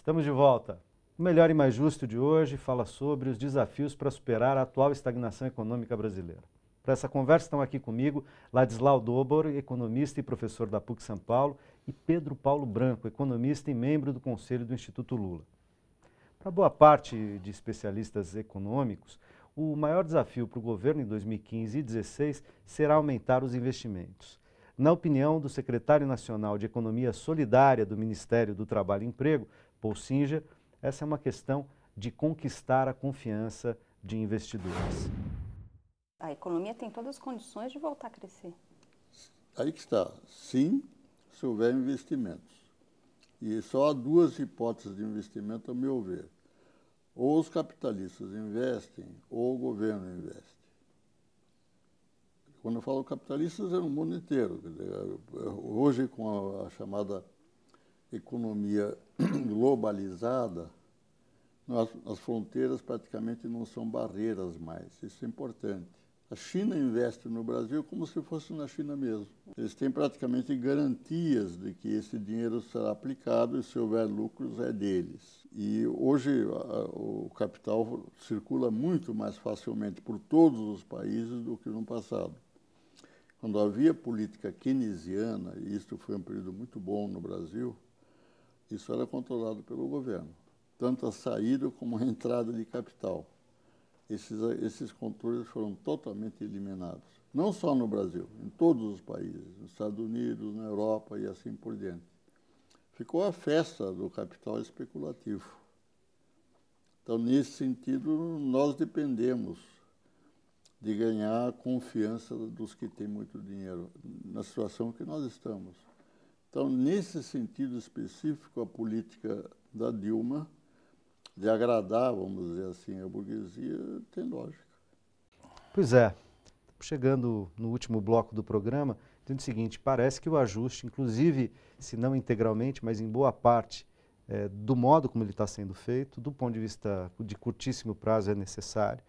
Estamos de volta. O Melhor e Mais Justo de hoje fala sobre os desafios para superar a atual estagnação econômica brasileira. Para essa conversa estão aqui comigo Ladislau Dobor, economista e professor da PUC São Paulo, e Pedro Paulo Branco, economista e membro do Conselho do Instituto Lula. Para boa parte de especialistas econômicos, o maior desafio para o governo em 2015 e 2016 será aumentar os investimentos. Na opinião do secretário nacional de Economia Solidária do Ministério do Trabalho e Emprego, Paul Singer, essa é uma questão de conquistar a confiança de investidores. A economia tem todas as condições de voltar a crescer. Aí que está. Sim, se houver investimentos. E só há duas hipóteses de investimento, a meu ver. Ou os capitalistas investem, ou o governo investe. Quando eu falo capitalistas, é no mundo inteiro. Hoje, com a chamada economia globalizada, as fronteiras praticamente não são barreiras mais. Isso é importante. A China investe no Brasil como se fosse na China mesmo. Eles têm praticamente garantias de que esse dinheiro será aplicado e, se houver lucros, é deles. E hoje o capital circula muito mais facilmente por todos os países do que no passado. Quando havia política keynesiana, e isso foi um período muito bom no Brasil, isso era controlado pelo governo, tanto a saída como a entrada de capital. Esses controles foram totalmente eliminados. Não só no Brasil, em todos os países, nos Estados Unidos, na Europa e assim por diante. Ficou a festa do capital especulativo. Então, nesse sentido, nós dependemos de ganhar a confiança dos que têm muito dinheiro, na situação que nós estamos. Então, nesse sentido específico, a política da Dilma, de agradar, vamos dizer assim, a burguesia, tem lógica. Pois é, chegando no último bloco do programa, dizendo o seguinte, parece que o ajuste, inclusive, se não integralmente, mas em boa parte, do modo como ele está sendo feito, do ponto de vista de curtíssimo prazo, é necessário.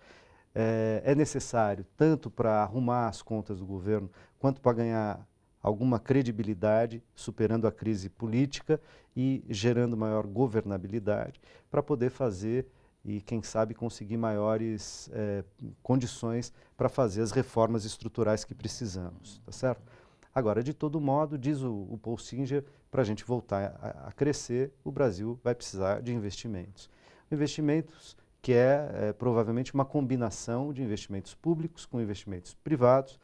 É necessário tanto para arrumar as contas do governo, quanto para ganhar alguma credibilidade, superando a crise política e gerando maior governabilidade, para poder fazer e, quem sabe, conseguir maiores condições para fazer as reformas estruturais que precisamos, tá certo? Agora, de todo modo, diz o Paul Singer, para a gente voltar a crescer, o Brasil vai precisar de investimentos. Investimentos que provavelmente uma combinação de investimentos públicos com investimentos privados.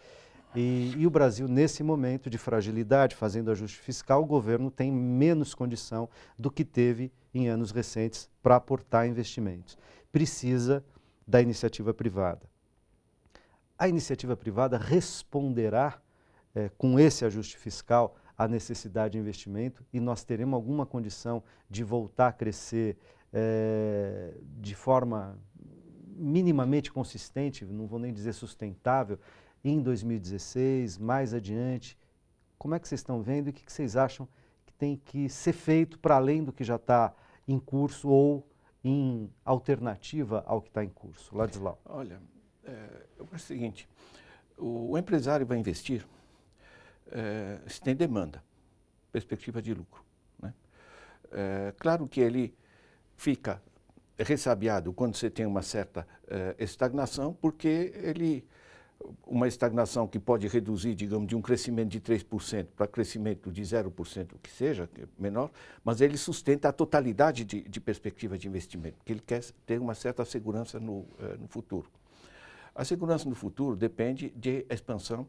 E o Brasil, nesse momento de fragilidade, fazendo ajuste fiscal, o governo tem menos condição do que teve em anos recentes para aportar investimentos. Precisa da iniciativa privada. A iniciativa privada responderá com esse ajuste fiscal à necessidade de investimento e nós teremos alguma condição de voltar a crescer de forma minimamente consistente, não vou nem dizer sustentável, em 2016, mais adiante. Como é que vocês estão vendo e o que vocês acham que tem que ser feito para além do que já está em curso ou em alternativa ao que está em curso? Ladislau. Olha, eu acho o seguinte, o empresário vai investir se tem demanda, perspectiva de lucro, né? Claro que ele fica ressabiado quando você tem uma certa estagnação, porque uma estagnação que pode reduzir, digamos, de um crescimento de 3% para crescimento de 0%, o que seja, menor, mas ele sustenta a totalidade de perspectiva de investimento, porque ele quer ter uma certa segurança no futuro. A segurança no futuro depende de expansão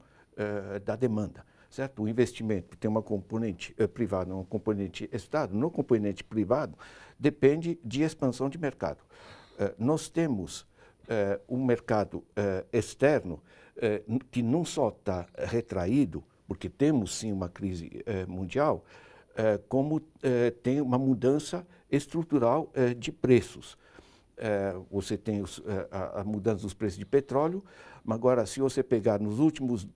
da demanda, certo? O investimento tem uma componente privada, uma componente Estado. No componente privado, depende de expansão de mercado. Nós temos um mercado externo que não só está retraído, porque temos sim uma crise mundial, como tem uma mudança estrutural de preços. Você tem a mudança dos preços de petróleo, mas agora, se você pegar nos últimos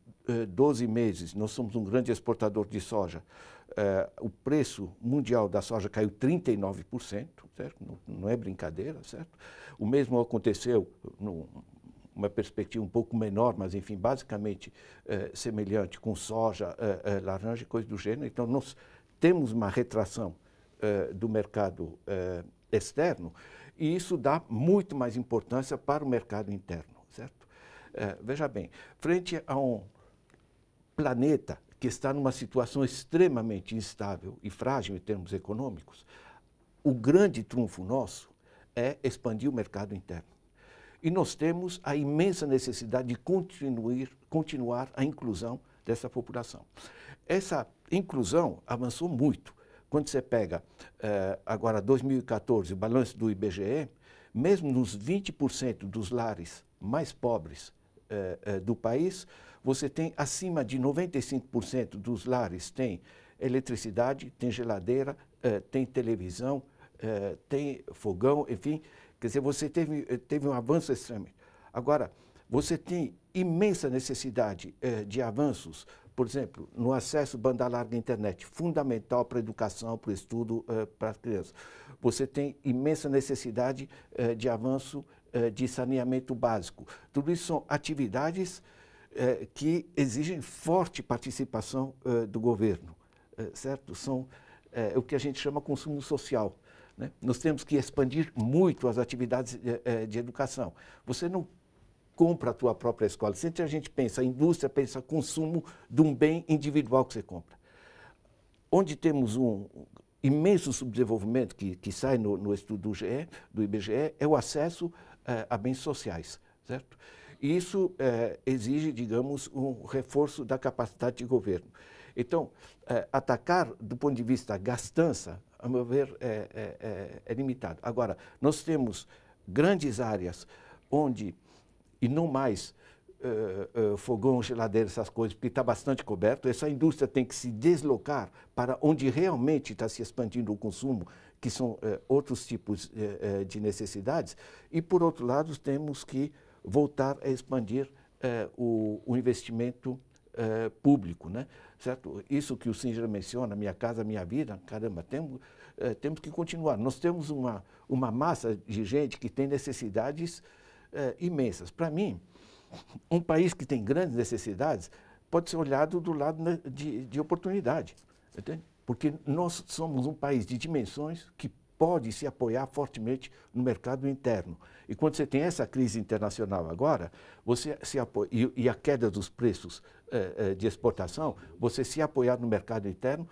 12 meses, nós somos um grande exportador de soja, o preço mundial da soja caiu 39%, certo? Não é brincadeira, certo? O mesmo aconteceu numa perspectiva um pouco menor, mas enfim, basicamente semelhante com soja, laranja e coisa do gênero. Então, nós temos uma retração do mercado externo, e isso dá muito mais importância para o mercado interno, certo? Veja bem, frente a um planeta que está numa situação extremamente instável e frágil em termos econômicos, o grande trunfo nosso é expandir o mercado interno. E nós temos a imensa necessidade de continuar a inclusão dessa população. Essa inclusão avançou muito. Quando você pega, agora 2014, o balanço do IBGE, mesmo nos 20% dos lares mais pobres do país, você tem acima de 95% dos lares tem eletricidade, tem geladeira, tem televisão, tem fogão, enfim. Quer dizer, você teve um avanço extremamente. Agora, você tem imensa necessidade de avanços, por exemplo, no acesso banda larga à internet, fundamental para a educação, para o estudo, para as crianças. Você tem imensa necessidade de avanço de saneamento básico. Tudo isso são atividades que exigem forte participação do governo, certo? São o que a gente chama consumo social. Né? Nós temos que expandir muito as atividades de educação. Você não compra a tua própria escola. Sempre a gente pensa, a indústria pensa consumo de um bem individual que você compra. Onde temos um imenso subdesenvolvimento que sai no estudo do IBGE é o acesso a bens sociais, certo? E isso exige, digamos, um reforço da capacidade de governo. Então, atacar do ponto de vista gastança, a meu ver, é limitado. Agora, nós temos grandes áreas onde, e não mais fogão, geladeira, essas coisas, porque está bastante coberto, essa indústria tem que se deslocar para onde realmente está se expandindo o consumo, que são outros tipos de necessidades, e, por outro lado, temos que voltar a expandir o investimento público, né? Certo? Isso que o Singer menciona, Minha Casa Minha Vida, caramba, temos que continuar. Nós temos uma massa de gente que tem necessidades imensas. Para mim, um país que tem grandes necessidades pode ser olhado do lado de oportunidade, entende? Porque nós somos um país de dimensões que pode se apoiar fortemente no mercado interno. E quando você tem essa crise internacional agora, você se apoia, e a queda dos preços de exportação, você se apoiar no mercado interno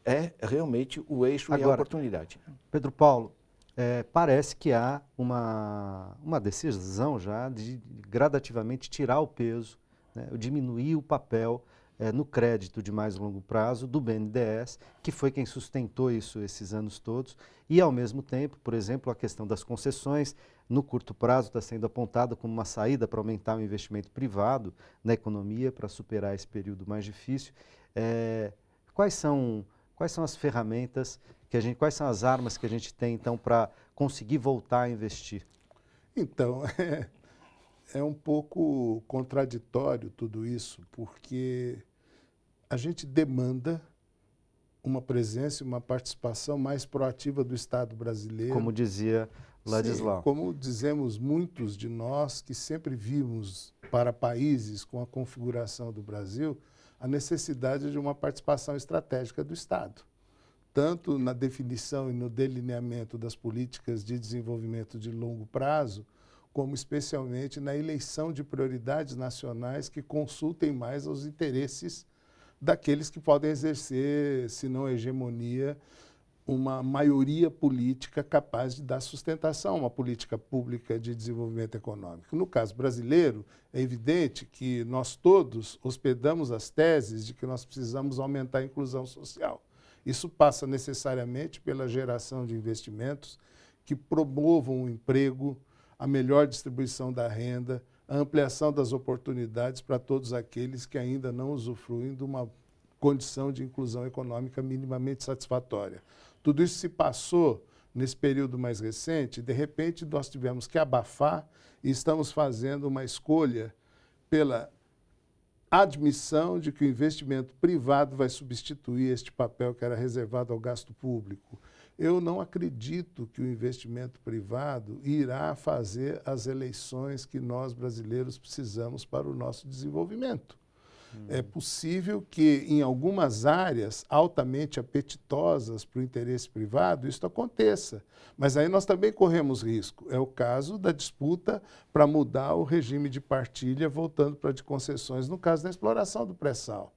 é realmente o eixo agora, e a oportunidade. Pedro Paulo, parece que há uma decisão já de gradativamente tirar o peso, né, diminuir o papel no crédito de mais longo prazo do BNDES, que foi quem sustentou isso esses anos todos, e ao mesmo tempo, por exemplo, a questão das concessões, no curto prazo está sendo apontada como uma saída para aumentar o investimento privado na economia, para superar esse período mais difícil. Quais são as ferramentas, quais são as armas que a gente tem, então, para conseguir voltar a investir? Então, é um pouco contraditório tudo isso, porque a gente demanda uma presença e uma participação mais proativa do Estado brasileiro. Como dizia Ladislau. Sim, como dizemos muitos de nós que sempre vimos para países com a configuração do Brasil a necessidade de uma participação estratégica do Estado, tanto na definição e no delineamento das políticas de desenvolvimento de longo prazo, como especialmente na eleição de prioridades nacionais que consultem mais aos interesses daqueles que podem exercer, se não hegemonia, uma maioria política capaz de dar sustentação a uma política pública de desenvolvimento econômico. No caso brasileiro, é evidente que nós todos hospedamos as teses de que nós precisamos aumentar a inclusão social. Isso passa necessariamente pela geração de investimentos que promovam o emprego, a melhor distribuição da renda, a ampliação das oportunidades para todos aqueles que ainda não usufruem de uma condição de inclusão econômica minimamente satisfatória. Tudo isso se passou nesse período mais recente, e de repente nós tivemos que abafar e estamos fazendo uma escolha pela admissão de que o investimento privado vai substituir este papel que era reservado ao gasto público. Eu não acredito que o investimento privado irá fazer as eleições que nós brasileiros precisamos para o nosso desenvolvimento. É possível que, em algumas áreas altamente apetitosas para o interesse privado, isso aconteça. Mas aí nós também corremos risco. É o caso da disputa para mudar o regime de partilha, voltando para de concessões, no caso da exploração do pré-sal.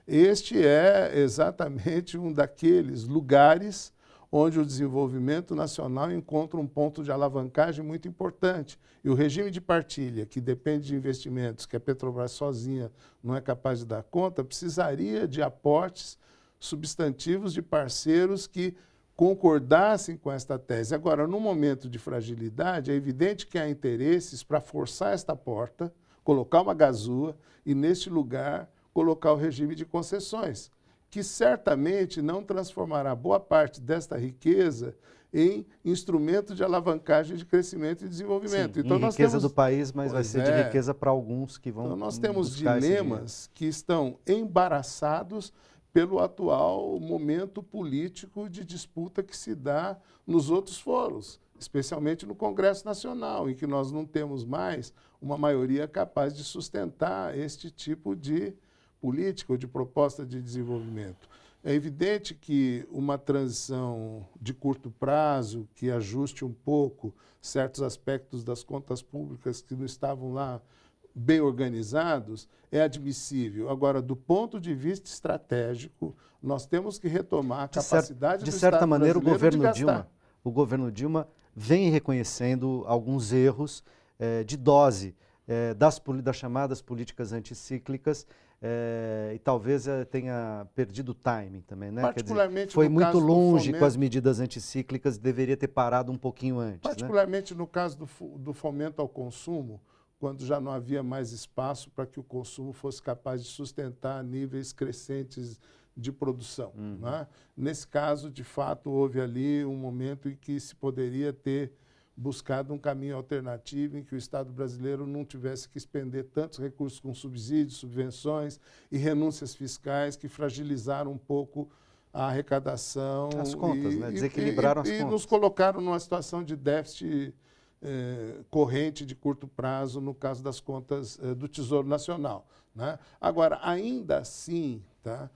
Este é exatamente um daqueles lugares onde o desenvolvimento nacional encontra um ponto de alavancagem muito importante. E o regime de partilha, que depende de investimentos que a Petrobras sozinha não é capaz de dar conta, precisaria de aportes substantivos de parceiros que concordassem com esta tese. Agora, no momento de fragilidade, é evidente que há interesses para forçar esta porta, colocar uma gazua e, neste lugar, colocar o regime de concessões, que certamente não transformará boa parte desta riqueza em instrumento de alavancagem de crescimento e desenvolvimento. Sim, então, nós riqueza temos do país, mas vai ser de riqueza para alguns que vão. Então nós temos dilemas que estão embaraçados pelo atual momento político de disputa que se dá nos outros foros, especialmente no Congresso Nacional, em que nós não temos mais uma maioria capaz de sustentar este tipo de política ou de proposta de desenvolvimento. É evidente que uma transição de curto prazo, que ajuste um pouco certos aspectos das contas públicas que não estavam lá bem organizados, é admissível. Agora, do ponto de vista estratégico, nós temos que retomar a capacidade do Estado brasileiro de gastar. De certa maneira, o governo Dilma vem reconhecendo alguns erros de dose das chamadas políticas anticíclicas, e talvez tenha perdido o timing também, né? Particularmente, quer dizer, foi muito longe com as medidas anticíclicas, deveria ter parado um pouquinho antes. Particularmente, né? No caso do fomento ao consumo, quando já não havia mais espaço para que o consumo fosse capaz de sustentar níveis crescentes de produção. Né? Nesse caso, de fato, houve ali um momento em que se poderia ter buscado um caminho alternativo em que o Estado brasileiro não tivesse que expender tantos recursos com subsídios, subvenções e renúncias fiscais que fragilizaram um pouco a arrecadação. As contas, né? Desequilibraram as contas. E nos colocaram numa situação de déficit corrente de curto prazo, no caso das contas do Tesouro Nacional. Né? Agora, ainda assim, tá?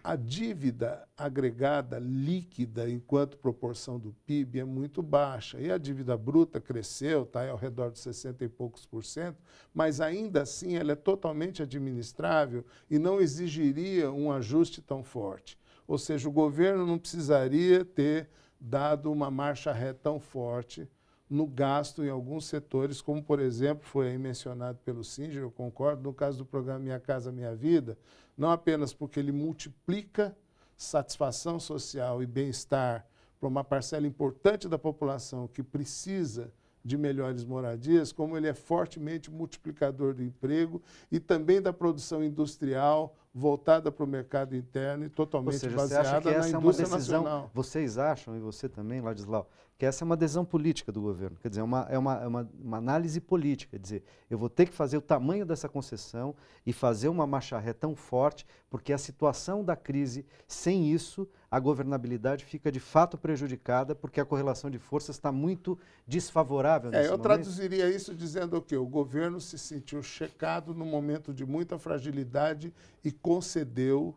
A dívida agregada líquida, enquanto proporção do PIB, é muito baixa. E a dívida bruta cresceu, está ao redor de 60 e poucos %, mas ainda assim ela é totalmente administrável e não exigiria um ajuste tão forte. Ou seja, o governo não precisaria ter dado uma marcha ré tão forte no gasto em alguns setores, como, por exemplo, foi aí mencionado pelo Singer, eu concordo, no caso do programa Minha Casa Minha Vida, não apenas porque ele multiplica satisfação social e bem-estar para uma parcela importante da população que precisa de melhores moradias, como ele é fortemente multiplicador do emprego e também da produção industrial voltada para o mercado interno e totalmente baseada na indústria nacional. Vocês acham, e você também, Ladislau, que essa é uma decisão política do governo? Quer dizer, é uma análise política, quer dizer, eu vou ter que fazer o tamanho dessa concessão e fazer uma marcha ré tão forte, porque a situação da crise, sem isso, a governabilidade fica de fato prejudicada, porque a correlação de forças está muito desfavorável nesse momento. Traduziria isso dizendo o quê? O governo se sentiu checado num momento de muita fragilidade e concedeu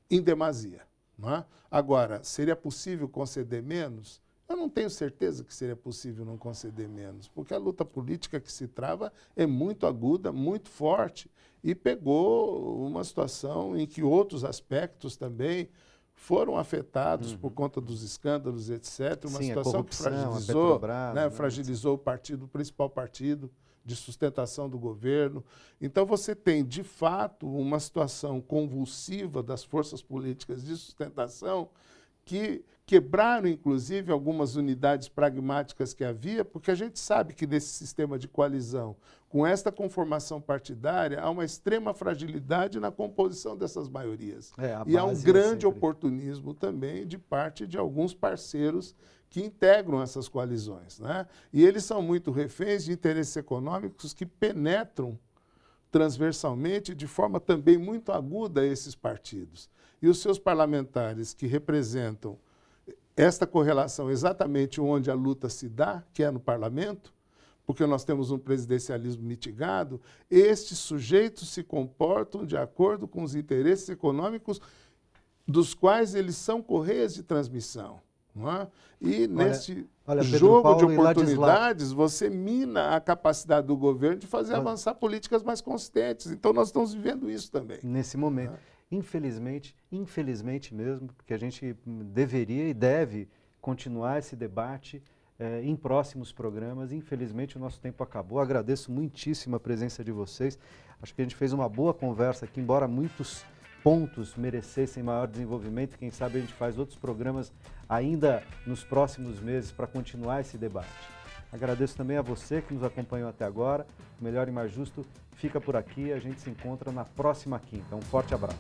em demasia. Não é? Agora, seria possível conceder menos? Eu não tenho certeza que seria possível não conceder menos, porque a luta política que se trava é muito aguda, muito forte, e pegou uma situação em que outros aspectos também foram afetados por conta dos escândalos, etc. Uma situação que fragilizou, né, fragilizou o partido, o principal partido de sustentação do governo. Então, você tem, de fato, uma situação convulsiva das forças políticas de sustentação que quebraram, inclusive, algumas unidades pragmáticas que havia, porque a gente sabe que nesse sistema de coalizão, com esta conformação partidária, há uma extrema fragilidade na composição dessas maiorias. E há um grande oportunismo também de parte de alguns parceiros que integram essas coalizões. Né? E eles são muito reféns de interesses econômicos que penetram transversalmente, de forma também muito aguda, esses partidos. E os seus parlamentares que representam esta correlação exatamente onde a luta se dá, que é no parlamento, porque nós temos um presidencialismo mitigado, estes sujeitos se comportam de acordo com os interesses econômicos dos quais eles são correias de transmissão. Não é? E neste jogo de oportunidades, você mina a capacidade do governo de fazer avançar políticas mais consistentes. Então, nós estamos vivendo isso também. Nesse momento. Infelizmente mesmo, porque a gente deveria e deve continuar esse debate em próximos programas. Infelizmente, o nosso tempo acabou. Agradeço muitíssimo a presença de vocês. Acho que a gente fez uma boa conversa aqui, embora muitos pontos merecessem maior desenvolvimento. Quem sabe a gente faz outros programas ainda nos próximos meses para continuar esse debate. Agradeço também a você que nos acompanhou até agora. O Melhor e Mais Justo fica por aqui. A gente se encontra na próxima quinta. Um forte abraço.